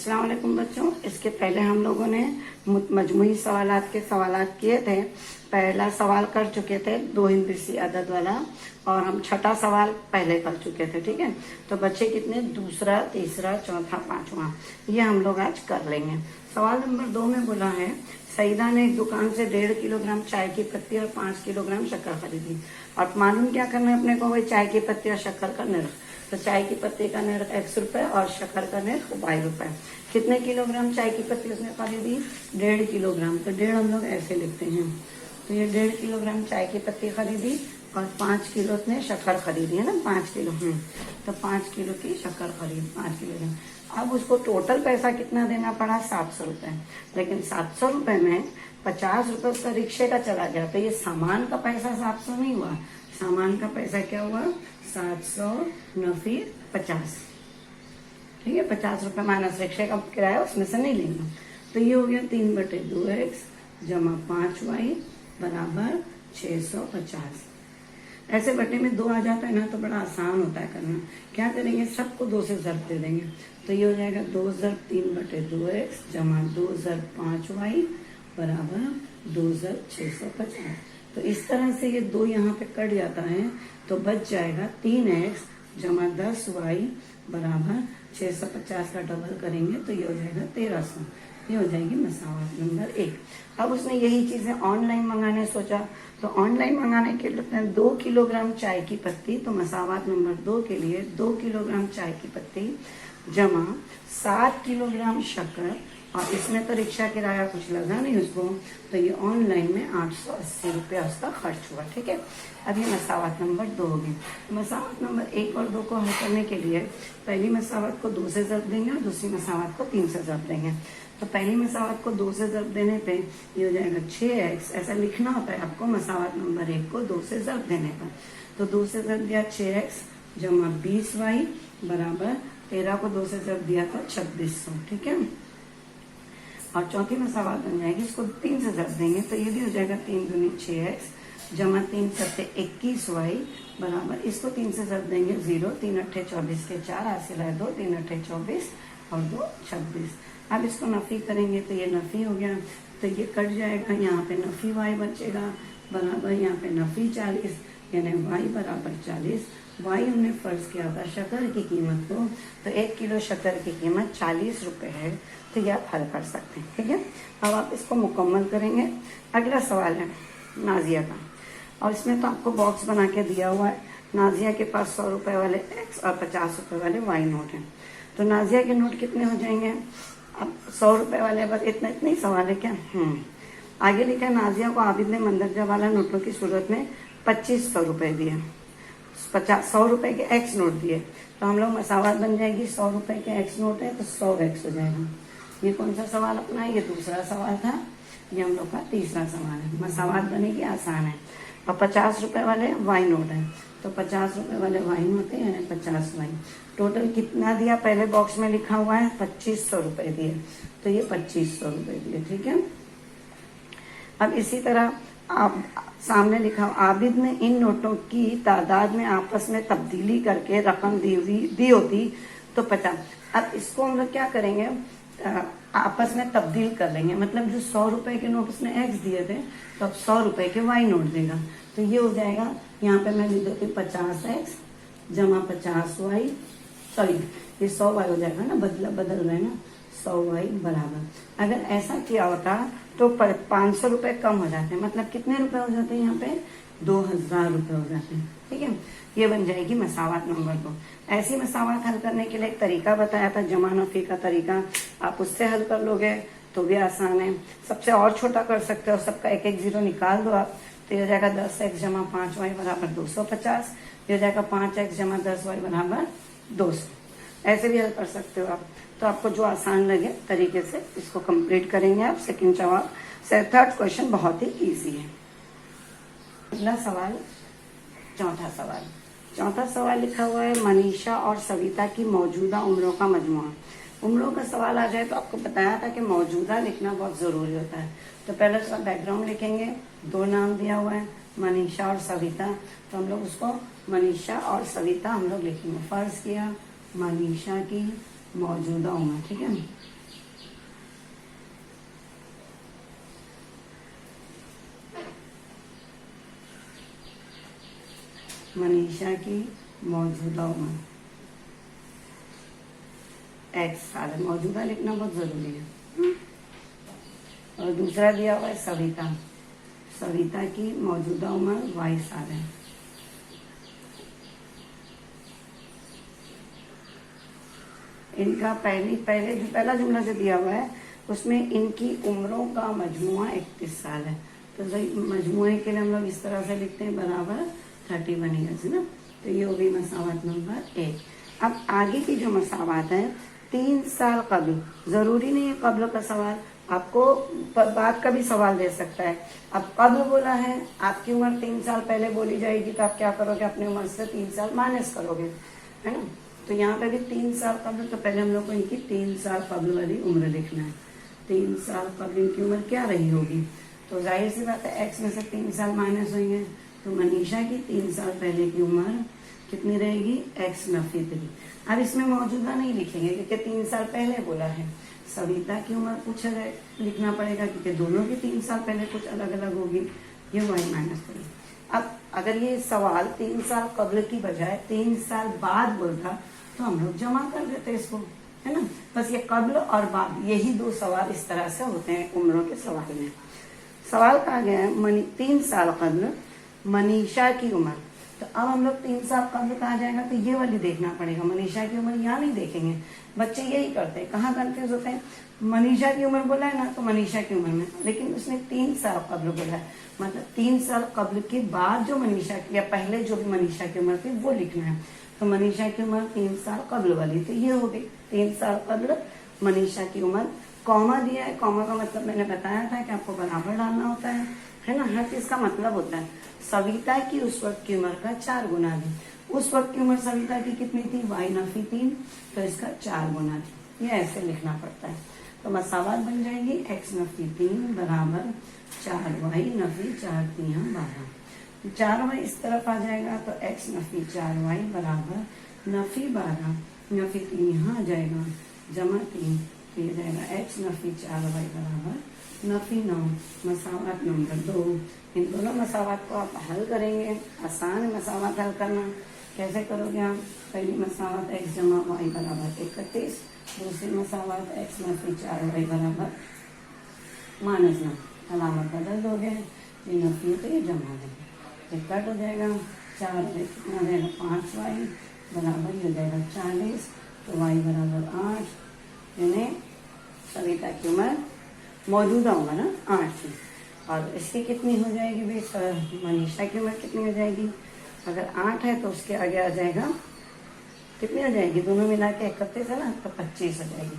अस्सलाम वालेकुम बच्चों। इसके पहले हम लोगों ने मजमूई सवालात के सवालात किए थे। पहला सवाल कर चुके थे 2 हिंदी अदद वाला, और हम छठा सवाल पहले कर चुके थे। ठीक है, तो बच्चे कितने, दूसरा, तीसरा, चौथा, पांचवा, ये हम लोग आज कर लेंगे। सवाल नंबर 2 में बोला है, सईदा ने एक दुकान से 1.5 किलोग्राम चाय की पत्ती और 5 किलोग्राम शक्कर खरीदी। और मालूम क्या करना है अपने को, वही चाय की पत्ती और शक्कर का निर्ख। तो चाय की पत्ती का निर्ख X रुपए और शक्कर का निर्ख Y रुपए। कितने किलोग्राम चाय की पत्ती उसने खरीदी, 1.5 किलोग्राम। तो 1.5 हम लोग ऐसे लिखते हैं। तो ये 1.5 किलोग्राम चाय की पत्ती खरीदी और 5 किलो उसने शक्कर खरीदी है ना, 5 किलो। तो 5 किलो की शक्कर खरीदी, 5 किलो। अब उसको टोटल पैसा कितना देना पड़ा, 700 रुपए। लेकिन 700 रुपए में 50 रुपए उसका रिक्शे का चला गया। तो ये सामान का पैसा 700 नहीं हुआ, सामान का पैसा क्या हुआ, 700 नफी 50। ठीक है, 50 रुपए माइनस रिक्शे का किराया, उसमें से नहीं लेना। तो ये हो गया 3/2x जमा 5y बराबर 650। ऐसे बटे में 2 आ जाता है ना, तो बड़ा आसान होता है करना। क्या करेंगे, सबको 2 से ज़रब दे देंगे। तो ये हो जाएगा 2 ज़रब 3/2x जमा 2 ज़रब 5y बराबर 2 ज़रब 650। तो इस तरह से ये 2 यहाँ पे कट जाता है, तो बच जाएगा 3x जमा 10y बराबर 650 का डबल करेंगे तो ये हो जाएगा 1300। ये हो जाएगी मसावत नंबर 1। अब उसने यही चीजें ऑनलाइन मंगाने सोचा, तो ऑनलाइन मंगाने के लिए 2 किलोग्राम चाय की पत्ती, तो मसावत नंबर 2 के लिए 2 किलोग्राम चाय की पत्ती जमा 7 किलोग्राम शक्कर, और इसमें तो रिक्शा किराया कुछ लगा नहीं उसको, तो ये ऑनलाइन में 880 रुपया उसका खर्च हुआ। ठीक है, अब ये मसावत नंबर 2 होगी। मसावत नंबर 1 और 2 को हल करने के लिए पहली मसावत को 2 से ज़रब देंगे और दूसरी मसावत को 3 से ज़रब देंगे। तो पहली मसावत को 2 से ज़रब देने पे ये हो जाएगा 6x। ऐसा लिखना होता है आपको मसावत नंबर 1 को 2 से ज़रब देने पर। तो 2 से ज़रब दिया 6x जमा 20y बराबर 13 को 2 से ज़रब दिया तो 2600। ठीक है, और चौथी मसावत बन जाएगी, इसको 3 से ज़रब देंगे तो ये भी हो जाएगा 3 दूनी 6x जमा 3 सत्ते 21y बराबर, इसको 3 से ज़रब देंगे 0, 3 अट्ठे 24 के 4, हासिल है 2, 3 अट्ठे 24 और 2 26। अब इसको नफी करेंगे तो ये नफी हो गया, तो ये कट जाएगा, यहाँ पे नफी y बचेगा बराबर, यहाँ पे नफी 40 यानी y बराबर 40। y हमने फर्ज किया था शक्कर की कीमत को, तो 1 किलो शक्कर की कीमत 40 रुपए है। तो ये आप हल कर सकते हैं। ठीक है, अब आप इसको मुकम्मल करेंगे। अगला सवाल है नाजिया का, और इसमें तो आपको बॉक्स बना के दिया हुआ है। नाजिया के पास 100 रुपए वाले x और 50 रुपए वाले y नोट हैं। तो नाजिया के नोट कितने हो जाएंगे, अब 100 रुपए वाले बस इतना ही सवाल है क्या। आगे लिखा है, नाजिया को आबिद ने मंदरजा वाला नोटों की सूरत में 2500 रुपए दिए, 100 रुपए के x नोट दिए। तो हम लोग मसावत बन जाएगी, 100 रुपए के x नोट है तो 100x हो जाएगा। ये कौन सा सवाल अपना है, ये दूसरा सवाल था, ये हम लोग का तीसरा सवाल है। मसावत बनेगी, आसान है। और 50 रुपए वाले y नोट है, तो 50 रुपए वाले y नोट है यानी 50y। टोटल कितना दिया, पहले बॉक्स में लिखा हुआ है 2500 रुपए दिए, तो ये 2500 रुपए दिए। ठीक है, अब इसी तरह आप सामने लिखा, आबिद ने इन नोटों की तादाद में आपस में तब्दीली करके रकम दी होती तो 50। अब इसको हम लोग क्या करेंगे, आपस में तब्दील कर लेंगे। मतलब जो 100 रुपए के नोट उसने x दिए थे, तो अब 100 रुपए के y नोट देगा। तो ये हो जाएगा, यहाँ पे मैं लिख देती हूँ 50x जमा 50y, सॉरी ये 100y हो जाएगा ना, बदल रहे ना, 100y बराबर। अगर ऐसा किया होता तो 500 रुपए कम हो जाते हैं, मतलब कितने रुपए हो जाते हैं, यहाँ पे 2000 रुपए हो जाते हैं। ठीक है, ये बन जाएगी मसावत नंबर 2। ऐसी मसावत हल करने के लिए एक तरीका बताया था, जमा नफी का तरीका। आप उससे हल कर लोगे तो भी आसान है। सबसे और छोटा कर सकते हो, सबका 1-1 0 निकाल दो आप, तो ये हो जाएगा 10x जमा 5y बराबर 250। ये हो जाएगा 5x जमा 10y बराबर 200। ऐसे भी हल कर सकते हो आप। तो आपको जो आसान लगे तरीके से इसको कंप्लीट करेंगे आप। सेकंड जवाब से थर्ड क्वेश्चन बहुत ही इजी है। अगला सवाल, चौथा सवाल लिखा हुआ है, मनीषा और सविता की मौजूदा उम्रों का मजमुआ। उम्रों का सवाल आ जाए तो आपको बताया था कि मौजूदा लिखना बहुत जरूरी होता है। तो पहले उसका बैकग्राउंड लिखेंगे, 2 नाम दिया हुआ है मनीषा और सविता, तो हम लोग उसको मनीषा और सविता हम लोग लिखेंगे। फर्ज किया मनीषा की मौजूदा उम्र, ठीक है, मनीषा की मौजूदा उम्र x साल है, मौजूदा लिखना बहुत जरूरी है। और दूसरा दिया हुआ है सविता, सविता की मौजूदा उम्र y साल है। इनका पहले जो पहला जुमला जो दिया हुआ है उसमें इनकी उम्रों का मजमुआ 31 साल है। तो मजमुए के लिए हम लोग इस तरह से लिखते हैं बराबर 31 ईयर्स ना। तो ये हो गई मसावत नंबर 1। अब आगे की जो मसावत है 3 साल कब्ल, जरूरी नहीं है कब्ल का सवाल, आपको बाद का भी सवाल दे सकता है। अब कब्ल बोला है, आपकी उम्र 3 साल पहले बोली जाएगी तो आप क्या करोगे, अपनी उम्र से 3 साल माइनस करोगे, है ना। तो यहाँ पे भी 3 साल कब्ल, तो पहले हम लोग को इनकी 3 साल कब्ल वाली उम्र लिखना है। 3 साल कब्ल इनकी उम्र क्या रही होगी, तो जाहिर सी बात है एक्स में से 3 साल माइनस होंगे, तो मनीषा की 3 साल पहले की उम्र कितनी रहेगी, एक्स नफी 3। अब इसमें मौजूदा नहीं लिखेंगे क्योंकि 3 साल पहले बोला है। सविता की उम्र पूछा जाए लिखना पड़ेगा क्योंकि दोनों की 3 साल पहले कुछ अलग अलग होगी, ये y माइनस 3। अब अगर ये सवाल 3 साल कब्ल की बजाय 3 साल बाद बोलता तो हम लोग जमा कर देते इसको, है ना। बस ये कब्ल और बाद, यही 2 सवाल इस तरह से होते हैं उम्रों के सवाल में। सवाल कहा गया है 3 साल कब्ल मनीषा की उम्र, तो अब हम लोग 3 साल कब्ल कहा जाएगा तो ये वाली देखना पड़ेगा, मनीषा की उम्र यहाँ नहीं देखेंगे। बच्चे यही करते हैं, कहाँ कंफ्यूज होते हैं, मनीषा की उम्र बोला है ना तो मनीषा की उम्र में, लेकिन उसने 3 साल कब्ल बोला है, मतलब 3 साल कब्ल के बाद जो मनीषा की या पहले जो भी मनीषा की उम्र थी वो लिखना है। तो मनीषा की उम्र 3 साल कब्ल वाली, तो ये हो गई 3 साल कब्ल मनीषा की उम्र। कॉमा दिया है, कॉमा का मतलब मैंने बताया था कि आपको बराबर डालना होता है ना। हर चीज का मतलब होता है। सविता की उस वक्त की उम्र का 4 गुना दी, उस वक्त की उम्र सविता की कितनी थी, y नफी 3, तो इसका 4 गुना थी, ये ऐसे लिखना पड़ता है। तो मसावत बन जाएगी x नफी 3 बराबर 4y नफी 4 3 12। 4y इस तरफ आ जाएगा तो x नफी 4y बराबर नफी 12 नफी 3 यहाँ आ जाएगा जमा 3, तो ये जाएगा x नफी 4y बराबर नफी 9। मसावत नंबर 2। इन दोनों मसावत को आप हल करेंगे, आसान है मसावत हल करना। कैसे करोगे आप, पहली मसावत x जमा y बराबर 31, दूसरी मसावत x नफी 4y बराबर -9, अलामत बदल दोगे, ये नफी तो ये जमा देंगे, ये कट हो जाएगा, 4 कितना हो जाएगा 5y बराबर ये हो जाएगा 40, तो y बराबर 8, यानी सविता की उम्र मौजूदा उम्र ना 8 थी। और इसकी कितनी हो जाएगी भाई, मनीषा की उम्र कितनी हो जाएगी, अगर 8 है तो उसके आगे आ जाएगा कितनी हो जाएगी, दोनों मिला के 31 है ना, तो 25 हो जाएगी।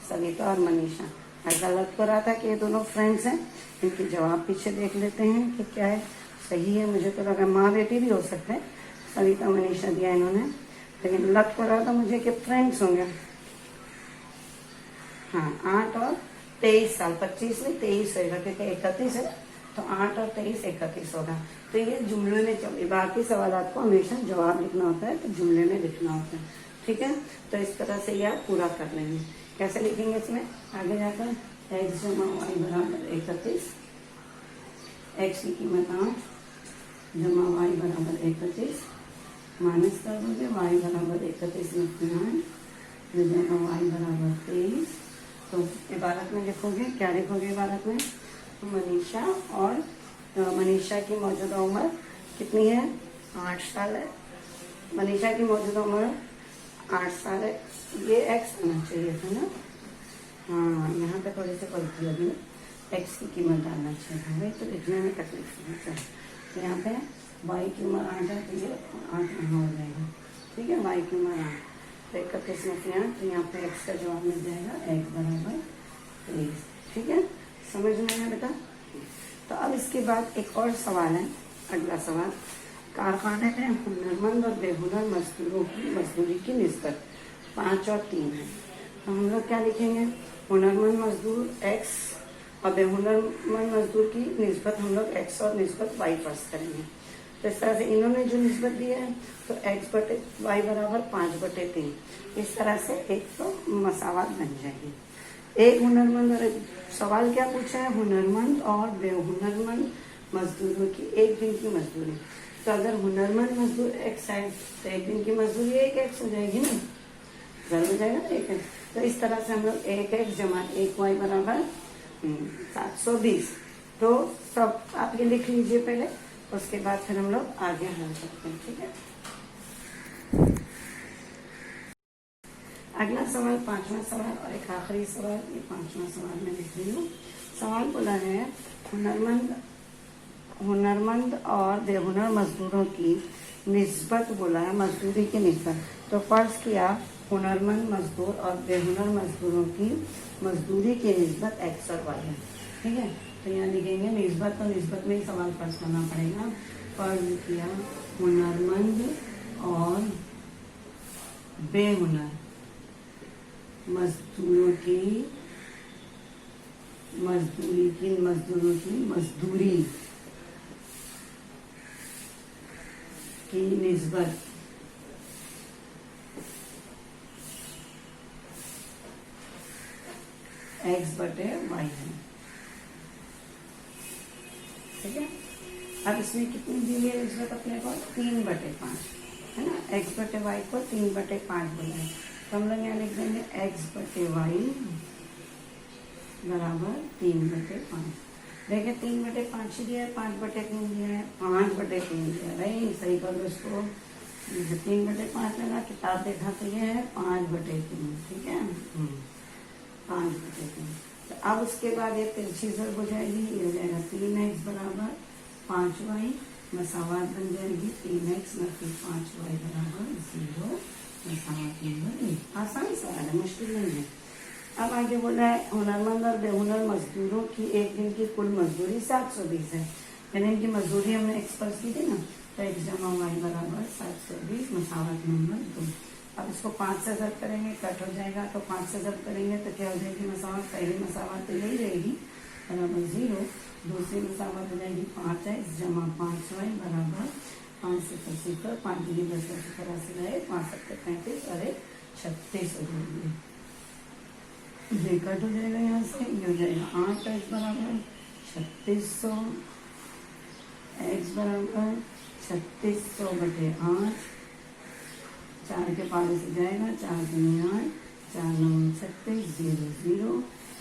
सविता और मनीषा, ऐसा लग तो रहा था कि ये दोनों फ्रेंड्स हैं, इनके जवाब पीछे देख लेते हैं कि क्या है, सही है। मुझे तो लगा माँ बेटी भी हो सकते हैं, सविता मनीषा दिया इन्होंने, लेकिन लग तो रहा था मुझे कि फ्रेंड्स होंगे। हाँ, 8 और 23 साल, 25 नहीं 23 होगा क्योंकि 31 है, तो 8 और 23 31 होगा। तो ये जुमले में, बाकी सवालात को हमेशा जवाब लिखना होता है तो जुमले में लिखना होता है, ठीक है। तो इस तरह से ये आप पूरा कर लेंगे। कैसे लिखेंगे इसमें आगे जाकर, x जमा y बराबर 31, x की कीमत 8 जमा y बराबर 31, माइनस कर दोगे y बराबर 31 में 9 जमा y बराबर 23। तो इबारत में लिखोगे, क्या लिखोगे इबारत में, मनीषा और मनीषा की मौजूदा उम्र कितनी है, 8 साल है। मनीषा की मौजूदा उम्र 8 साल है, ये x आना चाहिए था ना, हाँ यहाँ पे थोड़ी सी गलती लगी ना, x की कीमत डालना चाहिए था भाई, तो लिखने में तकलीफ नहीं है। तो यहाँ पे y की उम्र 8 है, तो ये 8 यहाँ हो जाएगा, ठीक है। y की उम्र 8, तो 31 में 8, तो यहाँ पे x का जवाब मिल जाएगा x बराबर 23, ठीक है। समझ में आया बेटा। तो अब इसके बाद एक और सवाल है, अगला सवाल, कारखाने में हुनरमंद और बेहुनर मजदूरों की मजदूरी की निस्बत 5 और 3 है। तो हम लोग क्या लिखेंगे, हुनरमंद मजदूर x और बेहुनरमंद मजदूर की निस्बत हम लोग x और निस्बत y फर्स्ट करेंगे। तो इस तरह से इन्होंने जो निस्बत दी है तो x बटे y बराबर 5/3, इस तरह से एक तो मसावत बन जाएगी। एक हुनरमंद और एक, सवाल क्या पूछा है, हुनरमंद और बेहुनरमंद मजदूरों की एक दिन की मजदूरी। तो अगर हुनरमंद मजदूर एक्स है तो एक दिन की मजदूरी एक एक्स हो जाएगी ना, घर हो जाएगा एक एक्स। तो इस तरह से हम लोग एक एक्स जमा एक वाई बराबर 720। तो सब आप ये लिख लीजिए पहले, उसके बाद फिर हम लोग आगे हल करते हैं, ठीक है। अगला सवाल 5वां सवाल और एक आखिरी सवाल, ये 5वां सवाल मैं लिख रही हूँ। सवाल बोला है हुनरमंद और बेहुनर मजदूरों की निस्बत बोला है, मजदूरी की निस्बत। तो फर्ज किया हुनरमंद मजदूर और बेहुनर मजदूरों की मजदूरी की निस्बत एक्स और वाई है, ठीक है। तो यहाँ लिखेंगे निस्बत, तो निस्बत में ही सवाल फर्ज करना पड़ेगा। फर्ज किया हुनरमंद और बेहुनर मजदूरों की मजदूरी की निस्बत एक्स बटे वाई है, ठीक है। अब इसमें कितनी दी है निस्बत अपने को 3/5 है ना, एक्स बटे वाई को 3/5 बोला है। तो हम लोग यहाँ लिख देंगे एक्स बटे वाई बराबर 3/5। देखिए 3/5 ही दिया है, 5/3 दिया है, 5/3 दिया है। भाई सही कर दो इसको, 3/5 लगा, किताब देखा तो ये है 5/3, ठीक है 5/3। तो अब उसके बाद ये तिरछी ज़रब हो जाएगी, ये हो जाएगा 3x बराबर 5y, मसावात बन जाएगी 3x न फिर 5y बराबर 0, मसावात नंबर 1। आसान सवाल है, मुश्किल नहीं है। अब आगे बोला है हुनरमंद और बेहुनर मजदूरों की एक दिन की कुल मजदूरी 720 है। यानी इनकी मजदूरी हमने एक्सप्रेस की थी ना, तो x जमा वाई बराबर 720, मसावत नंबर 2। अब इसको 5 से ज़ब्त करेंगे, कट हो जाएगा। तो 5 से ज़ब्त करेंगे तो क्या हो जाएगी मसावत, पहली मसावत तो यही रहेगी बराबर 0, दूसरी मसावत हो जाएगी 5x जमा 5y बराबर 5 से 75, 5 दूनी 10 84 रहे, 5 7 35 और 1 36 हो जाएगी। ये कट हो जाएगा यहाँ से, ये हो जाएगा 8x बराबर 3600, x बराबर 3600/8, 4 के पारे से जाएगा, 4 दूनी 8, 4 9 36, 0 0,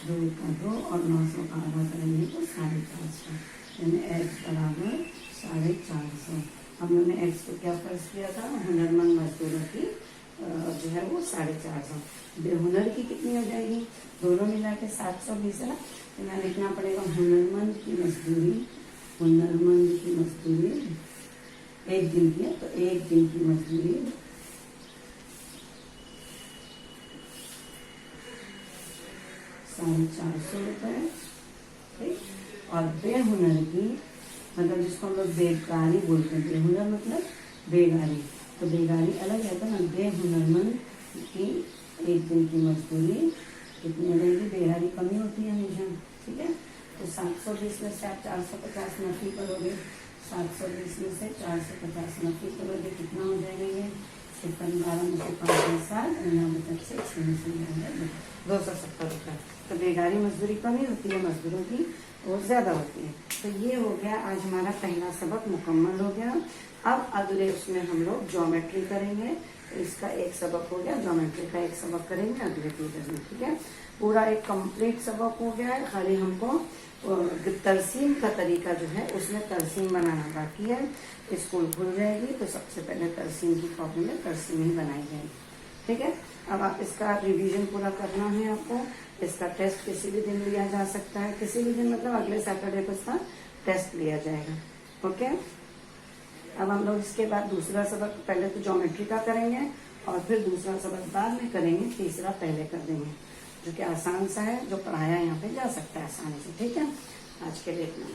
2 का 2 और 900 का आधा करेंगे तो 450, यानी x बराबर 450। हम लोगों ने x को क्या फर्ज किया था, हुनरमंद मजदूरों की जो है वो 450। बेहुनर की कितनी हो जाएगी, दोनों मिला के 720 है ना। तो यहाँ लिखना पड़ेगा हुनरमंद की मजदूरी एक दिन की है, तो एक दिन की मजदूरी 450 रुपये, ठीक। और बेहुनर की मतलब जिसको हम लोग बेगारी बोलते हैं, बेहुनर मतलब बेगारी, तो बेगारी अलग है, तो ना बेहुनरमंद की एक दिन की मजदूरी कितनी रहेगी, बेगारी कमी होती है हमेशा, ठीक है। तो 720 में से आप 450 नफी करोगे, 720 में से 450 नफी करोगे, कितना हो जाएगा ये 12 में से 5 7 से 270 रुपये। तो बेगारी मजदूरी कमी होती है, मजदूरों की और ज्यादा होती है। तो ये हो गया आज हमारा पहला सबक मुकम्मल हो गया। अब अगले उसमें हम लोग ज्योमेट्री करेंगे, तो इसका एक सबक हो गया, ज्योमेट्री का एक सबक करेंगे अगले पीरियड में, ठीक है। पूरा एक कंप्लीट सबक हो गया है, खाली हमको तरसीम का तरीका जो है उसमें तरसीम बनाना बाकी है। स्कूल खुल जाएगी तो सबसे पहले तरसीम की कॉपी में तरसीम ही बनाई जाएगी, ठीक है। अब आप इसका रिवीजन पूरा करना है आपको। इसका टेस्ट किसी भी दिन लिया जा सकता है, किसी भी दिन मतलब अगले सैटरडे को इसका टेस्ट लिया जाएगा, ओके। अब हम लोग इसके बाद दूसरा सबक पहले तो ज्योमेट्री का करेंगे और फिर दूसरा सबक बाद में करेंगे, तीसरा पहले कर देंगे, जो कि आसान सा है, जो पढ़ाया यहाँ पे जा सकता है आसानी से, ठीक है। आज के लिए इतना।